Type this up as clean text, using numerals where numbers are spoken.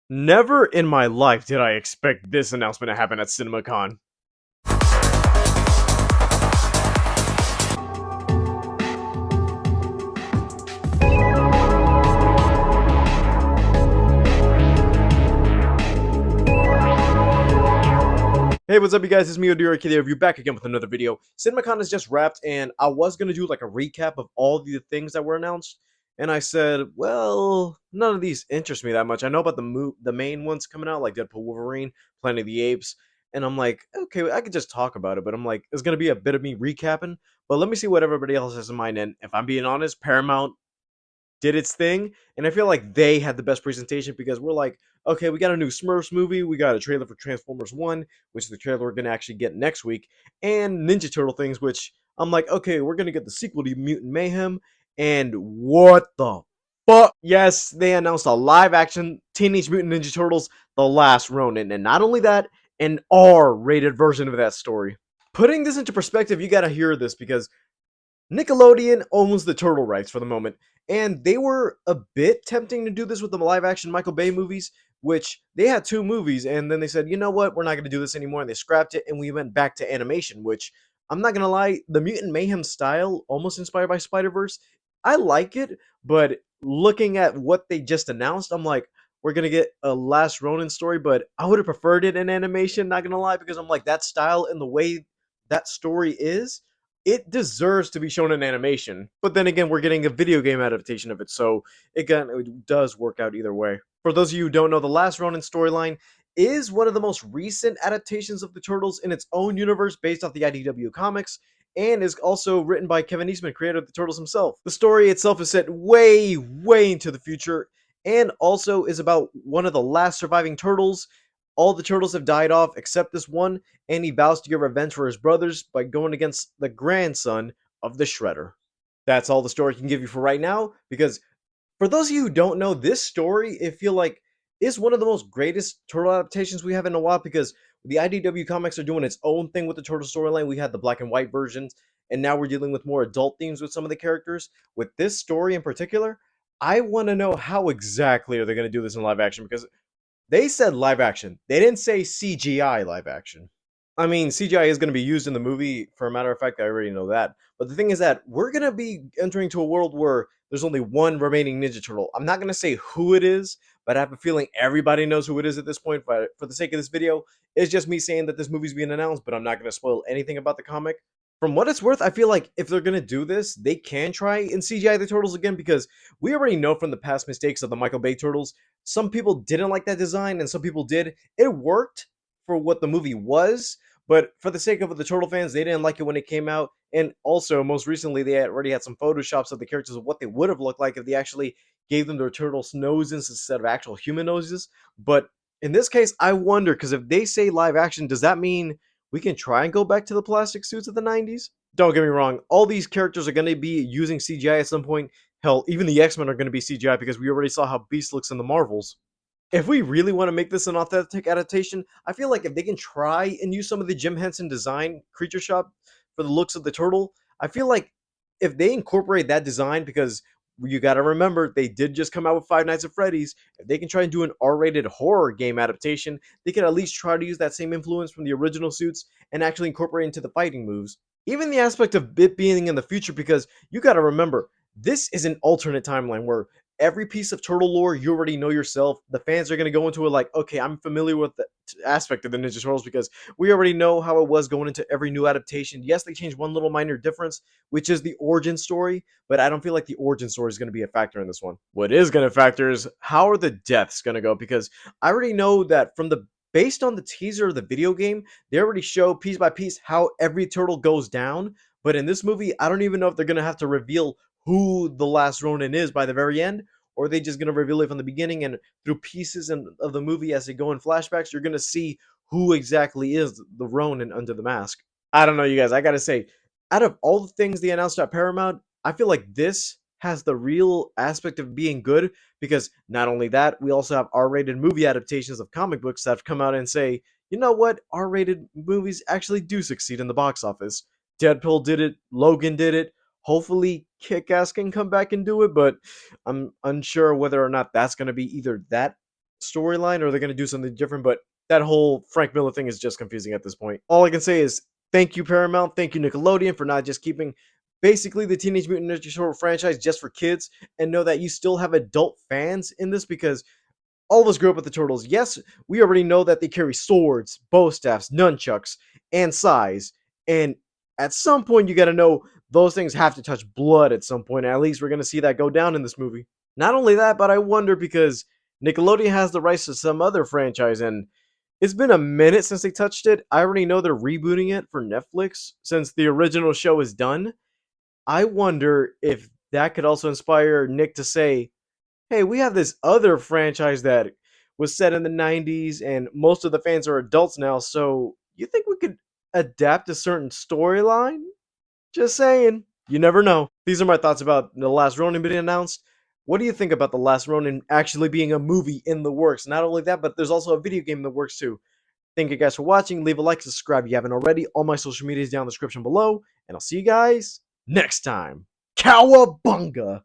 Never in my life did I expect this announcement to happen at CinemaCon. Hey, what's up, you guys? It's me, Odira Kid Review, back again with another video. CinemaCon has just wrapped, and I was going to do like a recap of all the things that were announced, and I said, well, none of these interest me that much. I know about the main ones coming out, like Deadpool Wolverine, Planet of the Apes, and I'm like, okay, I could just talk about it, but I'm like, it's going to be a bit of me recapping, but let me see what everybody else has in mind, and if I'm being honest, Paramount did its thing, and I feel like they had the best presentation because we're like, okay, we got a new Smurfs movie, we got a trailer for Transformers One, which is the trailer we're gonna actually get next week, and Ninja Turtle things, which I'm like, okay, we're gonna get the sequel to Mutant Mayhem, and what the fuck? Yes, they announced a live-action Teenage Mutant Ninja Turtles: The Last Ronin, and not only that, an R-rated version of that story. Putting this into perspective, you gotta hear this because Nickelodeon owns the turtle rights for the moment, and they were a bit tempting to do this with the live action Michael Bay movies, which they had two movies, and then they said, you know what, we're not going to do this anymore, and they scrapped it, and we went back to animation, which I'm not going to lie, the Mutant Mayhem style, almost inspired by Spider Verse, I like it, but looking at what they just announced, I'm like, we're going to get a Last Ronin story, but I would have preferred it in animation, not going to lie, because I'm like, that style and the way that story is it deserves to be shown in animation. But then again, we're getting a video game adaptation of it, so it does work out either way. For those of you who don't know, the Last Ronin storyline is one of the most recent adaptations of the Turtles in its own universe based off the IDW comics, and is also written by Kevin Eastman, creator of the Turtles himself. The story itself is set way, way into the future, and also is about one of the last surviving turtles. All the turtles have died off except this one, and he vows to get revenge for his brothers by going against the grandson of the Shredder. That's all the story can give you for right now, because for those of you who don't know, this story, I feel like, is one of the most greatest turtle adaptations we have in a while, because the IDW comics are doing its own thing with the turtle storyline. We had the black and white versions, and now we're dealing with more adult themes with some of the characters. With this story in particular, I want to know how exactly are they going to do this in live action, because they said live action. They didn't say CGI live action. I mean, CGI is going to be used in the movie. For a matter of fact, I already know that. But the thing is that we're going to be entering to a world where there's only one remaining Ninja Turtle. I'm not going to say who it is, but I have a feeling everybody knows who it is at this point. But for the sake of this video, it's just me saying that this movie's being announced, but I'm not going to spoil anything about the comic. From what it's worth, I feel like if they're going to do this, they can try and CGI the turtles again, because we already know from the past mistakes of the Michael Bay turtles, some people didn't like that design and some people did. It worked for what the movie was, but for the sake of the turtle fans, they didn't like it when it came out. And also, most recently, they had already had some photoshops of the characters of what they would have looked like if they actually gave them their turtles' noses instead of actual human noses. But in this case, I wonder, because if they say live action, does that mean we can try and go back to the plastic suits of the 90s? Don't get me wrong, all these characters are going to be using CGI at some point. Hell, even the X-Men are going to be CGI, because we already saw how Beast looks in the Marvels. If we really want to make this an authentic adaptation, I feel like if they can try and use some of the Jim Henson design creature shop for the looks of the turtle, I feel like if they incorporate that design, because you got to remember they did just come out with Five Nights at Freddy's, if they can try and do an R-rated horror game adaptation, they can at least try to use that same influence from the original suits and actually incorporate it into the fighting moves. Even the aspect of it being in the future, because you got to remember this is an alternate timeline where every piece of turtle lore you already know yourself. The fans are going to go into it like, okay, I'm familiar with the aspect of the Ninja Turtles because we already know how it was going into every new adaptation. Yes, they changed one little minor difference, which is the origin story, but I don't feel like the origin story is going to be a factor in this one. What is going to factor is how are the deaths going to go, because I already know that from the based on the teaser of the video game, they already show piece by piece how every turtle goes down. But in this movie, I don't even know if they're going to have to reveal who the last Ronin is by the very end, or are they just going to reveal it from the beginning, and through pieces of the movie as they go in flashbacks, you're going to see who exactly is the Ronin under the mask. I don't know, you guys. I got to say, out of all the things they announced at Paramount, I feel like this has the real aspect of being good, because not only that, we also have R-rated movie adaptations of comic books that have come out and say, you know what, R-rated movies actually do succeed in the box office. Deadpool did it, Logan did it. Hopefully, Kick-Ass can come back and do it, but I'm unsure whether or not that's going to be either that storyline or they're going to do something different, but that whole Frank Miller thing is just confusing at this point. All I can say is thank you, Paramount. Thank you, Nickelodeon, for not just keeping basically the Teenage Mutant Ninja Turtle franchise just for kids, and know that you still have adult fans in this because all of us grew up with the Turtles. Yes, we already know that they carry swords, bow staffs, nunchucks, and sais. And at some point, you got to know those things have to touch blood at some point. At least we're going to see that go down in this movie. Not only that, but I wonder because Nickelodeon has the rights to some other franchise, and it's been a minute since they touched it. I already know they're rebooting it for Netflix since the original show is done. I wonder if that could also inspire Nick to say, hey, we have this other franchise that was set in the 90s and most of the fans are adults now, so you think we could adapt a certain storyline? Just saying. You never know. These are my thoughts about The Last Ronin being announced. What do you think about The Last Ronin actually being a movie in the works? Not only that, but there's also a video game in the works too. Thank you guys for watching. Leave a like, subscribe if you haven't already. All my social media is down in the description below. And I'll see you guys next time. Cowabunga!